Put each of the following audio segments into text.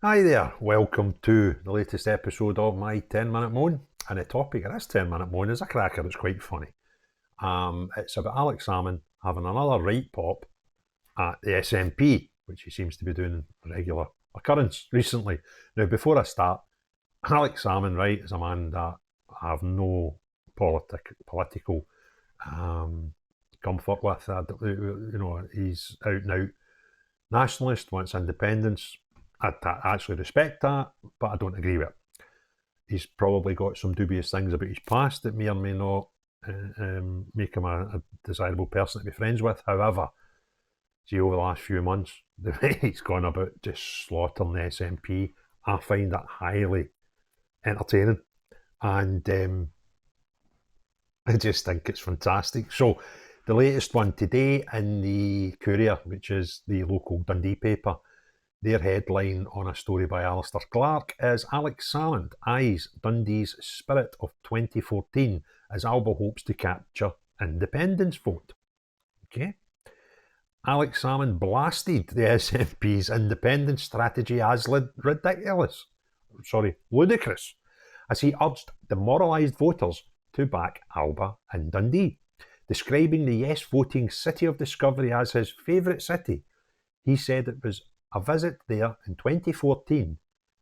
Hi there, welcome to the latest episode of my 10-minute moan. And the topic of this 10-minute moan is a cracker, it's quite funny. It's about Alex Salmond having another right pop at the SNP, which he seems to be doing a regular occurrence recently. Now, before I start, Alex Salmond, right, is a man that I have no political comfort with. He's out and out nationalist, wants independence. I actually respect that, but I don't agree with it. He's probably got some dubious things about his past that may or may not make him a desirable person to be friends with. However, see, over the last few months, the way he's gone about just slaughtering the SNP, I find that highly entertaining. And I just think it's fantastic. So, the latest one today in the Courier, which is the local Dundee paper, their headline on a story by Alistair Clark is Alex Salmond eyes Dundee's spirit of 2014 as Alba hopes to capture independence vote. Okay. Alex Salmond blasted the SNP's independence strategy as ludicrous, as he urged demoralised voters to back Alba and Dundee. Describing the yes voting city of discovery as his favourite city, he said it was a visit there in 2014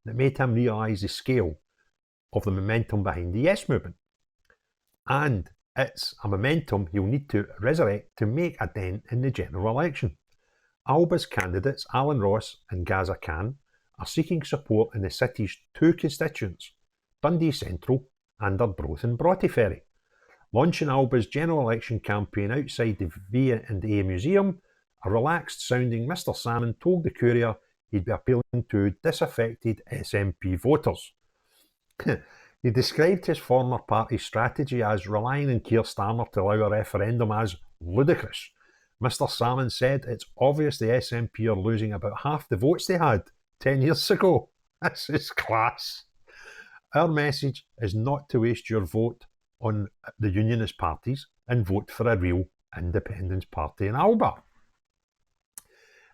that made him realise the scale of the momentum behind the yes movement. And it's a momentum he'll need to resurrect to make a dent in the general election. Alba's candidates, Alan Ross and Gaza Khan, are seeking support in the city's two constituents, Dundee Central and Arbroath and Broughty Ferry. Launching Alba's general election campaign outside the V&A Museum, a relaxed-sounding Mr. Salmond told the Courier he'd be appealing to disaffected SNP voters. He described his former party's strategy as relying on Keir Starmer to allow a referendum as ludicrous. Mr. Salmond said it's obvious the SNP are losing about half the votes they had 10 years ago. This is class. Our message is not to waste your vote on the unionist parties and vote for a real independence party in Alba.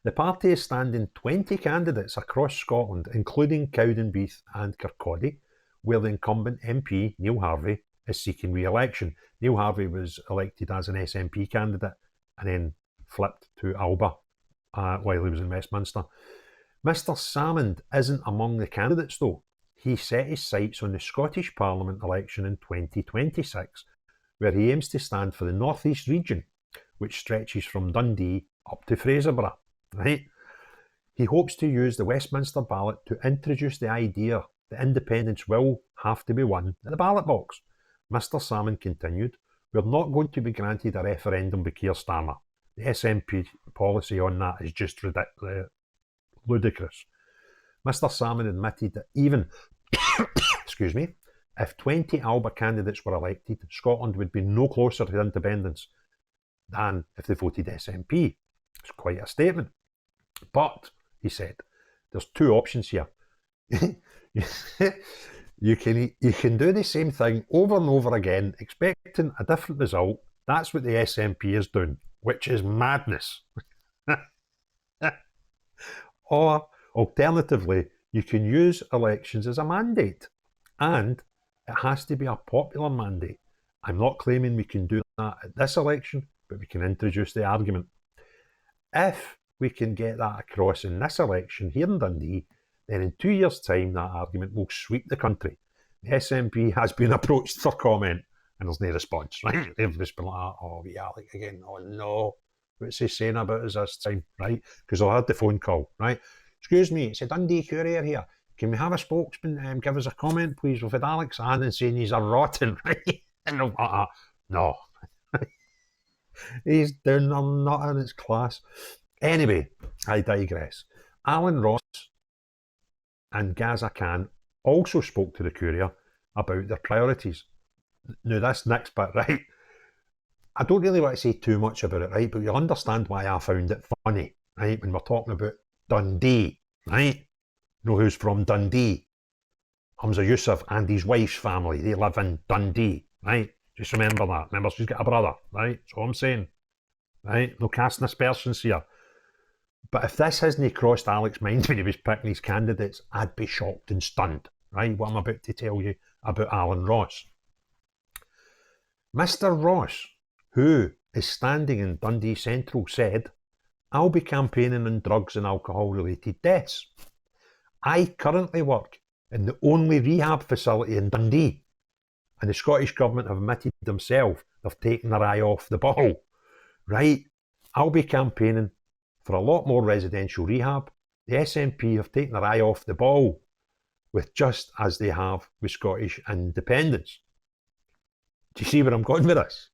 The party is standing 20 candidates across Scotland, including Cowdenbeath and Kirkcaldy, where the incumbent MP, Neil Harvey, is seeking re-election. Neil Harvey was elected as an SNP candidate and then flipped to Alba while he was in Westminster. Mr. Salmond isn't among the candidates, though. He set his sights on the Scottish Parliament election in 2026, where he aims to stand for the North East region, which stretches from Dundee up to Fraserburgh. Right? He hopes to use the Westminster ballot to introduce the idea that independence will have to be won at the ballot box. Mr. Salmond continued, "We're not going to be granted a referendum by Keir Starmer. The SNP policy on that is just ludicrous." Mr. Salmond admitted that even if 20 Alba candidates were elected, Scotland would be no closer to independence than if they voted SNP. It's quite a statement. But, he said, there's two options here. You can do the same thing over and over again, expecting a different result. That's what the SNP is doing, which is madness. Or, alternatively, you can use elections as a mandate, and it has to be a popular mandate. I'm not claiming we can do that at this election, but we can introduce the argument. If we can get that across in this election here in Dundee, then in 2 years' time that argument will sweep the country. The SNP has been approached for comment and there's no response, right? They've just been like, oh, we Alec again, oh no, what's he saying about us this time, right? Because I had the phone call, right? Excuse me, it's a Dundee Courier here. Can we have a spokesman give us a comment, please? We've had Alex Annan saying he's a rotten, right? And I'm like, no. He's down there not in its class. Anyway, I digress. Alan Ross and Gaza Khan also spoke to the Courier about their priorities. Now, this next bit, right? I don't really want to say too much about it, right? But you'll understand why I found it funny, right? When we're talking about Dundee, right? You know who's from Dundee? Hamza Yusuf and his wife's family. They live in Dundee, right? Just remember that. Remember, she's got a brother, right? That's all I'm saying, right? No casting aspersions here. But if this hasn't crossed Alex's mind when he was picking his candidates, I'd be shocked and stunned, right? What I'm about to tell you about Alan Ross. Mr. Ross, who is standing in Dundee Central, said, "I'll be campaigning on drugs and alcohol-related deaths. I currently work in the only rehab facility in Dundee, and the Scottish Government have admitted themselves they've taken their eye off the ball. Right? I'll be campaigning for a lot more residential rehab. The SNP have taken their eye off the ball, with just as they have with Scottish independence." Do you see where I'm going with this?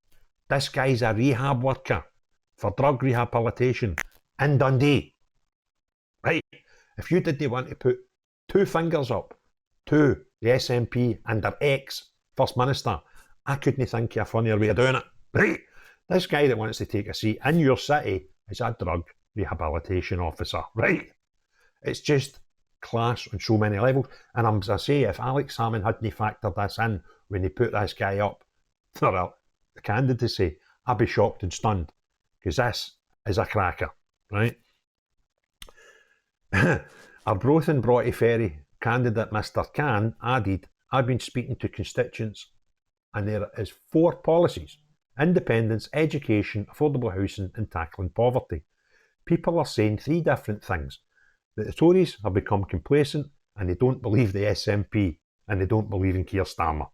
This guy's a rehab worker for drug rehabilitation in Dundee. Right? If you didn't want to put two fingers up to the SNP and their ex-First Minister, I couldn't think of a funnier way of doing it. Right? This guy that wants to take a seat in your city is a drug rehabilitation officer. Right? It's just class on so many levels. And as I say, if Alex Salmond hadn't factored this in when he put this guy up for the candidacy, I'd be shocked and stunned, because this is a cracker, right? Arbroath and Broughty Ferry candidate Mr. Khan added, "I've been speaking to constituents and there is 4 policies: independence, education, affordable housing and tackling poverty. People are saying 3 different things: that the Tories have become complacent and they don't believe the SNP and they don't believe in Keir Starmer.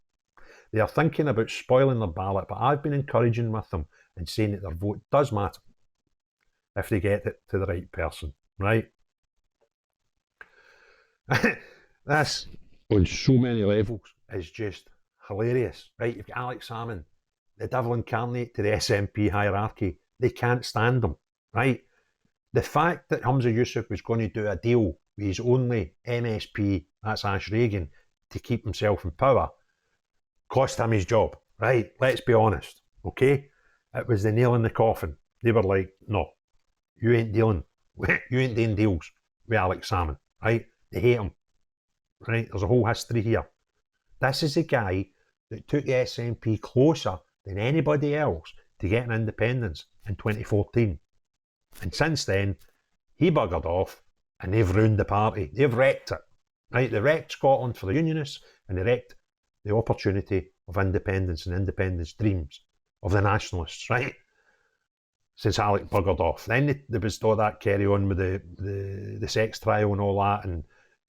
They are thinking about spoiling their ballot, but I've been encouraging with them and saying that their vote does matter if they get it to the right person." Right? This, on so many levels, is just hilarious. Right? You've got Alex Salmond, the devil incarnate to the SNP hierarchy. They can't stand him. Right? The fact that Humza Yousaf was going to do a deal with his only MSP, that's Ash Regan, to keep himself in power, cost him his job. Right? Let's be honest. Okay? It was the nail in the coffin. They were like, "No, you ain't doing deals with Alex Salmond." Right? They hate him. Right? There's a whole history here. This is the guy that took the SNP closer than anybody else to getting independence in 2014. And since then, he buggered off and they've ruined the party. They've wrecked it. Right? They wrecked Scotland for the Unionists and they wrecked the opportunity of independence and independence dreams of the Nationalists, right? Since Alec buggered off. Then there was all that carry on with the sex trial and all that, and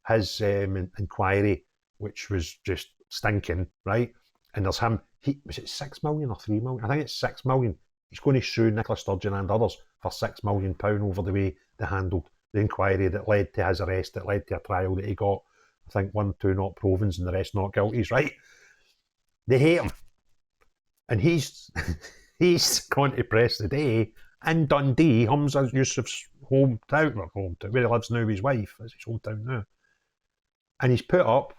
his inquiry, which was just stinking, right? And there's him, was it 6 million or 3 million? I think it's 6 million. He's going to sue Nicola Sturgeon and others for £6 million over the way they handled the inquiry that led to his arrest, that led to a trial that he got, I think 1-2 not provens and the rest not guilties, right? They hate him. And he's going to press today in Dundee, Humza Yousaf's hometown, where he lives now with his wife, is his hometown now. And he's put up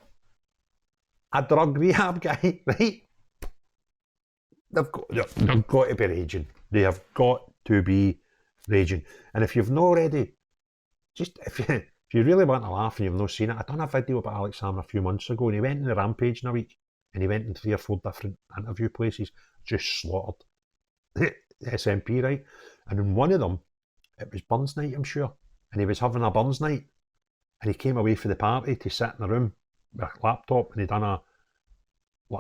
a drug rehab guy, right? They've got to be raging. They have got to be raging. And if you've not already, just if you really want to laugh and you've not seen it, I done a video about Alex Salmond a few months ago, and he went in the Rampage in a week, and he went in 3 or 4 different interview places, just slaughtered the SNP, right? And in one of them, it was Burns night, I'm sure, and he was having a Burns night, and he came away from the party to sit in a room with a laptop, and he done a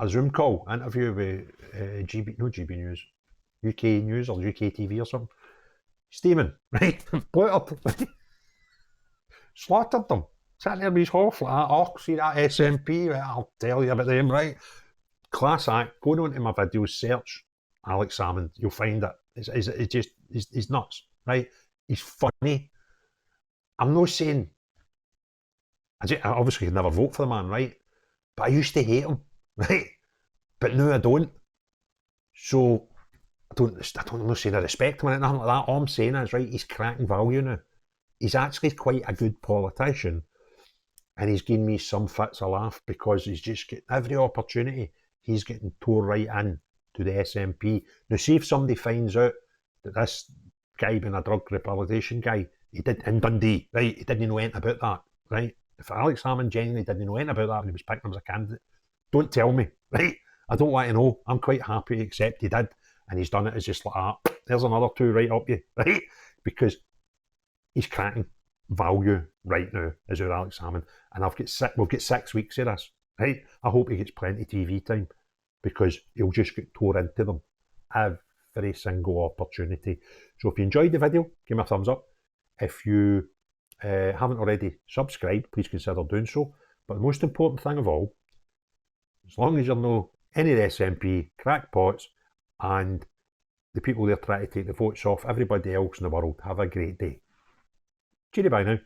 Zoom call interview with GB News, UK News or UK TV or something. Steaming, right? Bluttered, slaughtered them. Sat there with his horse like that. "Oh, see that SNP? Right, I'll tell you about them," right? Class act. Go on to my videos, search Alex Salmond. You'll find it. He's nuts, right? He's funny. I'm not saying, I obviously could never vote for the man, right? But I used to hate him, right? But now I don't. So I'm not saying I respect him or anything like that. All I'm saying is, right, he's cracking value now. He's actually quite a good politician, and he's giving me some fits of laugh because he's just getting every opportunity. He's getting tore right in to the SNP. Now, see if somebody finds out that this guy being a drug rehabilitation guy, he did in Dundee, right? He didn't know anything about that, right? If Alex Salmond genuinely didn't know anything about that when he was picking him as a candidate, don't tell me, right? I don't want to know. I'm quite happy to accept he did, and he's done it as just like, there's another 2 right up you, right? Because he's cracking value right now, is our Alex Salmond. And we've got 6 weeks of this, right? I hope he gets plenty of TV time, because he'll just get tore into them every single opportunity. So if you enjoyed the video, give me a thumbs up. If you haven't already subscribed, please consider doing so. But the most important thing of all, as long as you're no any of the SNP crackpots and the people they're trying to take the votes off everybody else in the world, have a great day. Cheery bye now.